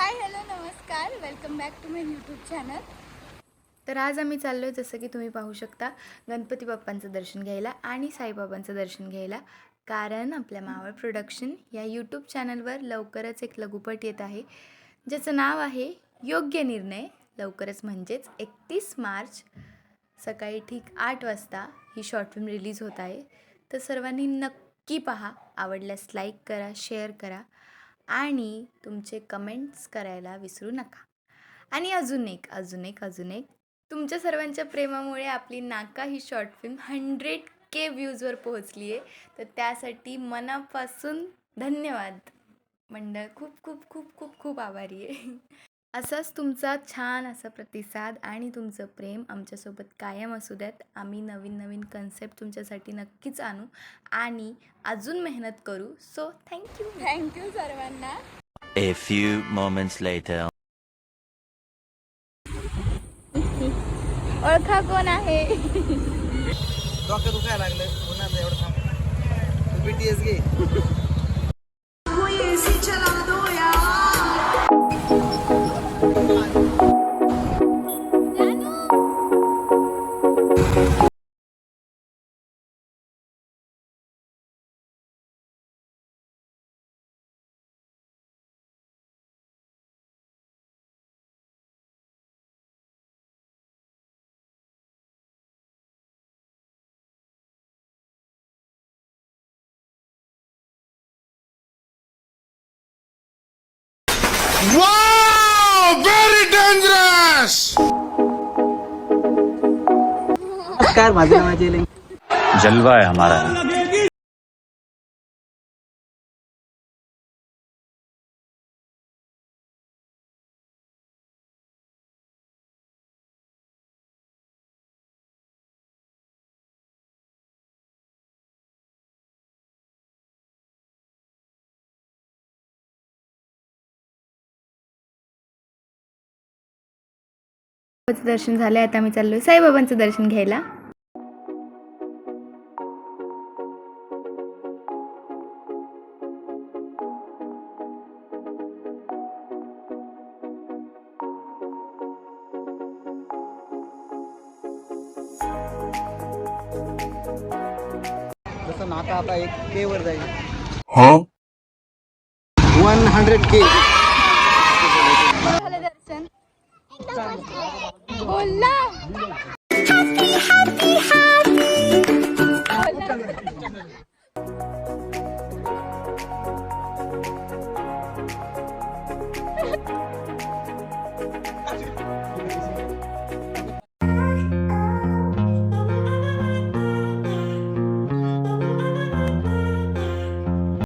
हाय hello नमस्कार, welcome back to my YouTube channel. तर आज आम्ही चाललो आहे, जसं की तुम्ही पाहू शकता, गणपती बाप्पांचं दर्शन घ्यायला आणि साईबाबांचं दर्शन घ्यायला. कारण आपल्या मावळ प्रोडक्शन या यूट्यूब चॅनलवर लवकरच एक लघुपट येत आहे, ज्याचं नाव आहे योग्य निर्णय. लवकरच म्हणजेच 31 मार्च सकाळी ठीक 8 वाजता ही शॉर्ट फिल्म रिलीज होत आहे. तर सर्वांनी नक्की पहा. आवडल्यास लाईक करा, शेअर करा आणि तुमचे कमेंट्स करायला विसरू नका. आणि अजून एक तुमच्या सर्वांच्या प्रेमामुळे आपली नाका ही शॉर्ट फिल्म 100K व्ह्यूजवर पोहोचली आहे. तर त्यासाठी मनापासून धन्यवाद मंडळ. खूप खूप खूप खूप खूप आभारी आहे. असाच तुमचा छान असा प्रतिसाद आणि तुमचं प्रेम आमच्यासोबत कायम असू द्यात. आम्ही नवीन नवीन कन्सेप्ट तुमच्यासाठी नक्कीच आणू आणि अजून मेहनत करू. सो थँक्यू सर्वांना. A few moments later. ओळखा कोण आहे? डोकं दुखायला लागलं उन्हाचं एवढं थांब. तू BTS घे. Wow! Very dangerous! नमस्कार, माझं नाव अजय लिंग. जलवा है हमारा. दर्शन झालं. आता आम्ही चाललो आहे साईबाबांचं दर्शन घ्यायला. जसं नाका आता 1K वर जाईल. 100K. झालं दर्शन. बोलला.